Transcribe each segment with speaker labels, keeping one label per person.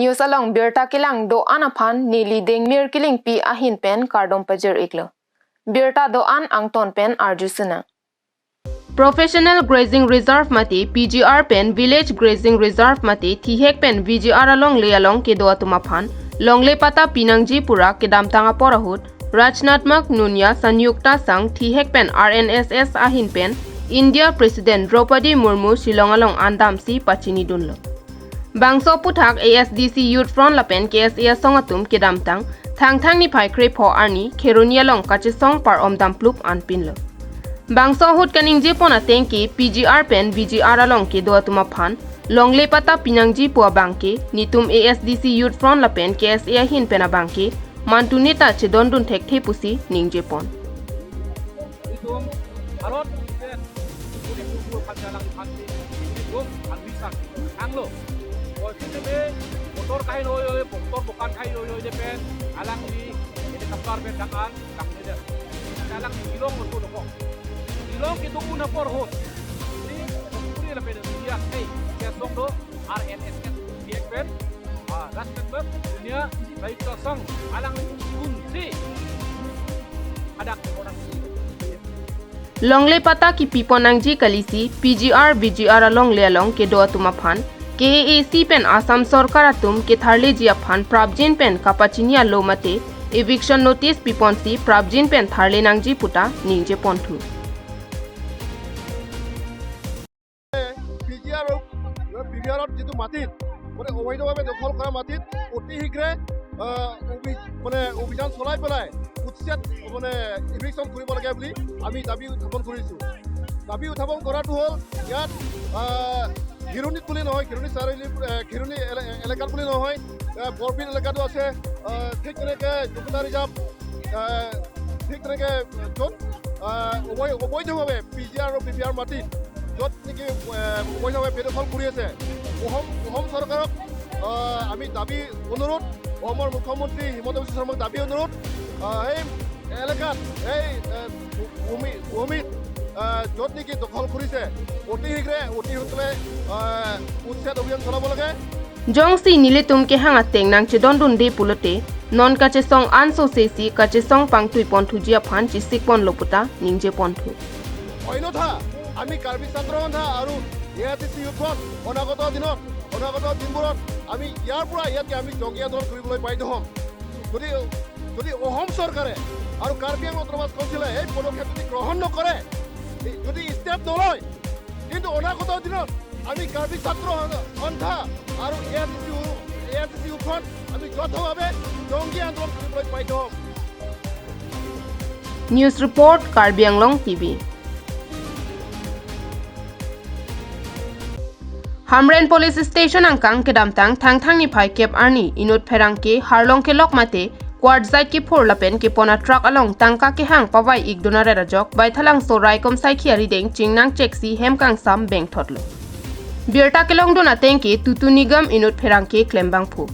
Speaker 1: news along birta kilang do anaphan nili dengmir kiling pi ahin pen kardom pajer iklo birta do an angton pen arjusuna Professional Grazing Reserve mati PGR pen Village Grazing Reserve mati thihek pen VGR along le along ke do atumaphan longle pata pinangji pura ke damtanga porahut Rajnathmak Nunya Sanyukta Sang thihek pen RNSS ahin pen India President Draupadi Murmu Shillong along andam si pachini dunlo Bangso puthak ASDC Youth Front lapen KSA songatum ke damtang thang ni phai krepo arni kheronia long kache song par omdam plup anpinlo Bangso hut kaningji pona tengki PGR pen VGR along ke do atuma phan longle pata pinangji pua bangke nitum ASDC Youth Front lapen KSA hin pena bangke mantuneta chedondun thek thepusi ningje pon
Speaker 2: nitum arot pen uri kubur kanjalang phanti nitum anbisak anglo oi kitebe motor kai oi motor bukan kai oi pen alang di ini kapar pen dakan kakne der alang di kilong motor ko Long itu una por hot. Ini puri la pena dia hey dia song do RNSS PXN Rajnathmak dunia baik kosong alang kunci ada orang
Speaker 1: Longle pata ki piponangji kalisi PGR VGR along le along ke do atuma phan KAC pen Assam Sarkar atum ke tharle jia phan Prabjin pen kapachinia lo mate eviction notice piponsi Prabjin pen tharle nangji puta ningje ponthu
Speaker 3: বিহাৰত যেটো মাটিত মানে অবৈধভাৱে দখল কৰা মাটিত অতি শীঘ্ৰে মানে অভিযান চলাই পেলাই উচ্ছেদ মানে ইভিকশ্যন কৰিব লাগে বুলি আমি দাবী উত্থাপন কৰিছোঁ দাবী উত্থাপন কৰাটো হ'ল ইয়াত ঘিৰণিত বুলি নহয় ঘিৰণি চাৰিআলি ঘিৰণি এলেকাত বুলি নহয় বৰবিল এলেকাটো আছে ঠিক তেনেকৈ জুবিনা ৰিজাৰ্ভ ঠিক তেনেকৈ য'ত অবৈধভাৱে PGR আৰু BPR মাটিত য'ত নেকি অবৈধভাৱে বেদখল কৰি আছে অসম চৰকাৰক আমি দাবী অনুৰোধ অসমৰ মুখ্যমন্ত্ৰী হিমন্ত বিশ্ব শৰ্মাক দাবী অনুৰোধ এই এলেকাত এই ভূমিত য'ত নেকি দখল কৰিছে অতি শীঘ্ৰে অতি সোনকালে উচ্ছেদ অভিযান চলাব লাগে
Speaker 1: Jongsi nilitum ke hanga teng nang chedondun de pulote non kache song anso sesi kache song pangtui ponthu jia phan chisik pon loputa ningje ponthu
Speaker 3: অন্যথা আমি কাৰ্বি ছাত্ৰ সন্থা আৰু ASDC ইউথত অনাগত দিনবোৰত আমি ইয়াৰ পৰা ইয়াতকৈ আমি জংকী আন্দোলন কৰিবলৈ বাধ্য হ'ম যদি অসম চৰকাৰে আৰু কাৰ্বি আংলং অট'নমাছ কাউন্সিলে এই পদক্ষেপ যদি গ্ৰহণ নকৰে যদি ষ্টেপ নলয় কিন্তু অনাগত দিনত আমি কাৰ্বি ছাত্ৰ সন্থা আৰু ASDC ইউথত আমি যৌথভাৱে জংকী আন্দোলন কৰিবলৈ বাধ্য হ'ম
Speaker 1: News report Karbi Anglong TV Hamren Police Station angkang kedamtang thang ni phai kep arni inut pherang ke harlong ke lok mate quad zait ke phor lapen ke pona truck along tangka ke hang pawai igdonare rajok bai thalang so raikom sai khiari deng chingnang cheksi hemkang sam beng thotlo birta ke long dona tengke tutu nigam inut pherang ke klembang phu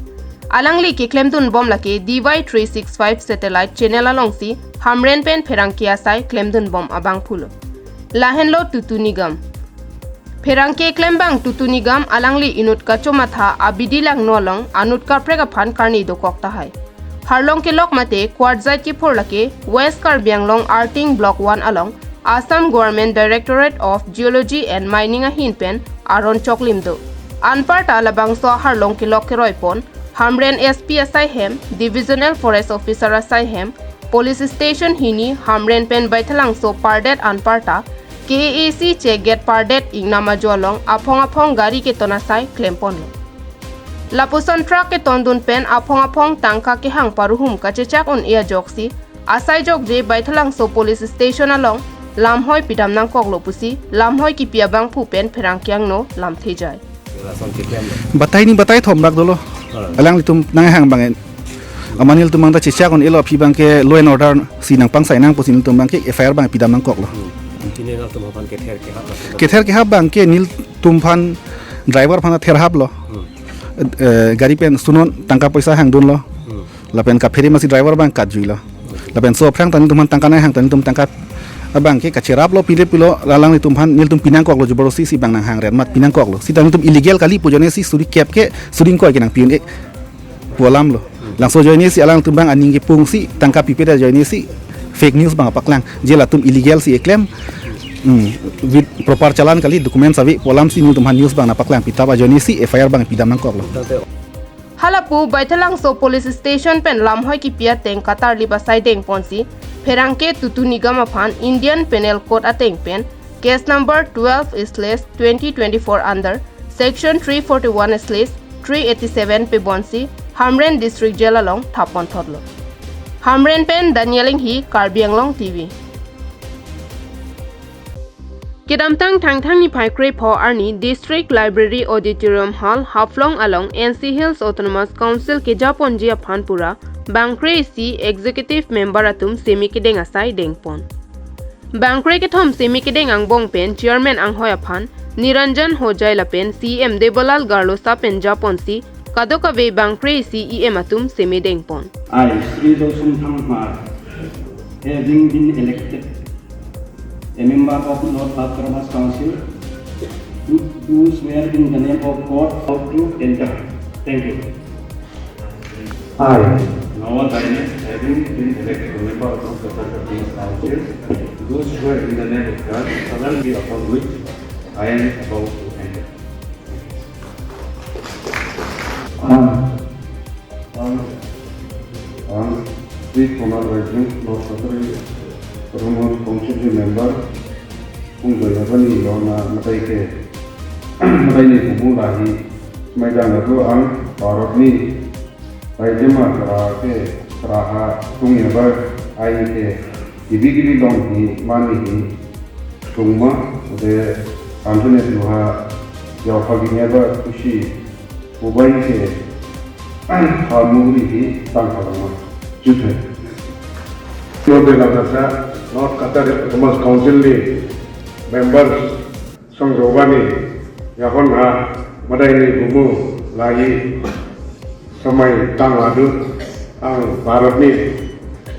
Speaker 1: alangli ke klemdun bom lake DY365 satellite channel along si Hamren pen pherang ke asai klemdun bom abang phulo lahenlo tutu nigam Ferangke klembang tutunigam alangli inut kachomatha abidilang nolong anut karprega phan karni do kokta hai harlong ke lok mate quadzai ki phorlake West Karbi Anglong Arting Block 1 along Assam Government Directorate of Geology and Mining a hinpen aron choklimdo anparta labangso harlong ke lok ke roipon Hamren SP asai hem Divisional Forest Officer asai hem Police Station hini Hamren pen baithalang so pardet anparta KAC check get pardet ignama jolong apong gari ke tonasai klempon Lapuson truck ke tondun pen apong tangka ke hang paruhum kachechak on ia joksi asai jok je baithalang so police station along lamhoi pidam nang koklo pusi lamhoi ki piabang phu pen pherang kyang no lam thejai
Speaker 4: batai thom rak dolo alang litum nang hang bangen amanil tumang da chechak on elo phi bang ke law and order sinang pang sai nang pusin tum bang ke FIR bang pidam nang koklo kether ke hab bang ke nil tumfan driver phana ther hab lo gari pen sunon tangka paisa hang dun lo lapen ka pheri masi driver bang kat jui lo lapen so phrang tan tum tangka na hang tan tum tangka abang ke kacerap lo pile pilo lalang ni tumhan nil tum pinang kok lo jeboro si bang nang hang red mat pinang kok lo si tang tum illegal kali pujone si suri kep ke suri ko ke nang pin e pualam lo langsung join si alang tum bang aning ke pung si tangkap pipe da join si fake news bang apaklang jela tum illegal si eklem with proper chalan kali dokumen sabi pualam si nil tumhan news bang napaklang pitaba join si FIR bang pidam nang kok lo
Speaker 1: Halapu baitalang so police station pen lamhoi ki pia teng katar liba sai deng ponsi pherangke tutu nigam aphan Indian Penal Code ateng pen case number 12/2024 under section 341/387 pe bonsi Hamren district jail along thapon thodlo Hamren pen Danieling hi Karbi Anglong TV Kedamtang thangthang ni phaikre pho arni District Library Auditorium Hall Haflong along NC Hills Autonomous Council ke Japon ji aphanpura Bangkre si Executive Member atum semi kedeng asai dengpon Bangkre ke thom semi kedeng angbong pen Chairman anghoi aphan Niranjan Hojai lapen CM Debolal Garlosa pen Japon si kadokabe Bangkre si EM atum semi dengpon
Speaker 5: I, Sri Dosum Thangmar, having been elected a member of North Autonomous Council, do swear in the name of God how to enter. Thank you.
Speaker 6: I, Nawal Dainet, having been elected a member of the Autonomous Council, do swear in the name of God, solemnly upon which I am about to enter. Please congratulations, Lord Secretary, Autonomous Council member, kung berani lona matai ke, matai ni kubu lagi, macam itu ang Bharat ni, Rajya Matra ke, Raha, tunggu ber, air ke, ibu long ni, mani ni, tunggu, udah Antonia tuha, jauh pagi ni ber, kusi, ubai ke, hamuri ni, tangkap lama, juta. Tiada kata North Qatar Autonomous Council ni members Songjova ni yakon ha madai ni gumu lagi samai tang ladu ang Bharat ni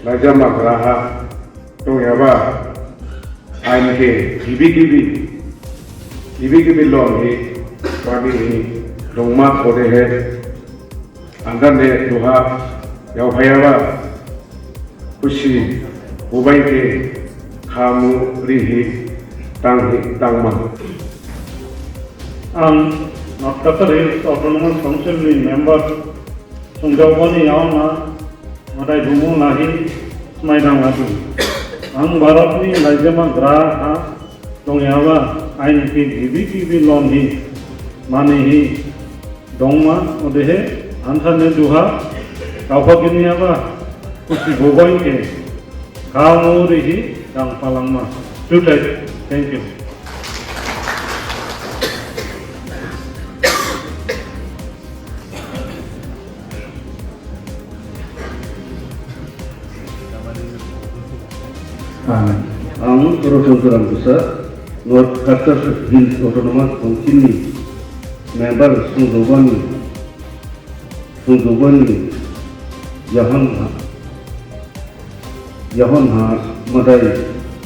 Speaker 6: Raja Magraha tu yaba ain ke kibi long ni kami ni dongma kode hai अंदर ने दुहा या भैया खुशी उबाई के खामु रिही तांगमा
Speaker 7: North Qatar Autonomous Council member Songjawani yauna madai gumu nahi smaidang latu ang Bharat ni Rajya Graha dongyawa ain ki gibi lon hi mane hi dongma odehe answer ne duha kaupaginiaba kusi bogoin ke kaumuri hi dang palangma tutai. Thank you.
Speaker 5: Ang Rosongkurang Pusat North Qatar Hills Autonomous Council ni member Songjawani Yahan ha madai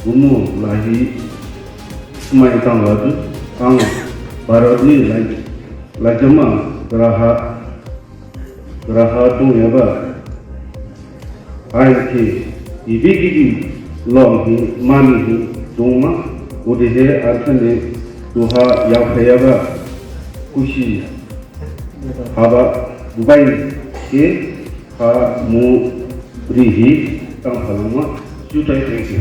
Speaker 5: gumu lahi semai tang ladu ang Bharat ni lajama graha tu yaba ain ki ibi long hi mani hi dongma udehe arthane duha ya phayaba kushi haba bubai ke ha mu rihi tang halama jutai. Thank you.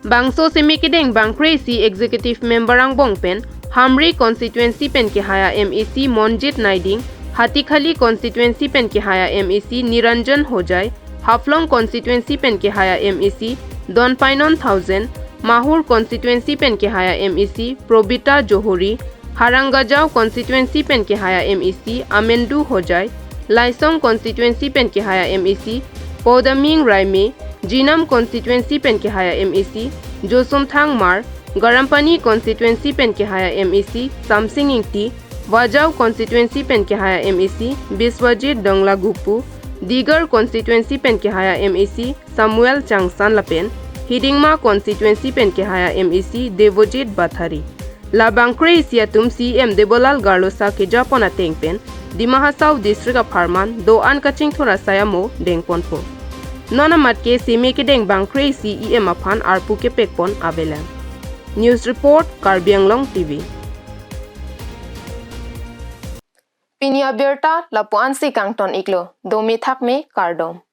Speaker 1: Bangso semikideng Bangkre si executive member ang bongpen Hamri constituency pen ke haya MEC Monjit Naiding Hatikhali constituency pen ke haya MEC Niranjan Hojai Haflong constituency pen ke haya MEC Don Painon 1000 Mahur constituency pen ke haya MEC Probita Johori Harangajao constituency pen ke haya MEC Amendu Hojai Laisong constituency pen ke haya MEC Podaming Raime Jinam constituency pen ke haya MEC Josumthang Mar Garampani constituency pen ke haya MEC Samsing Ingti Wajau constituency pen ke haya MEC Biswajit Dongla Gupu Digar constituency pen ke haya MEC Samuel Changsan Lapen Hidingma constituency pen ke haya MEC Devojit Bathari. La Bangkre sia tum CM Debolal Garlosa ke Japona tengpen Dimahasau district of Harman do an kaching thora sayamo dengponpo. Nona mat ke sime ke deng Bangkre CEM aphan arpu ke pekpon avelam. News report Karbi Anglong TV. Pinia Berta Lapuan si Kangton Iklo Domi Thakme Kardom.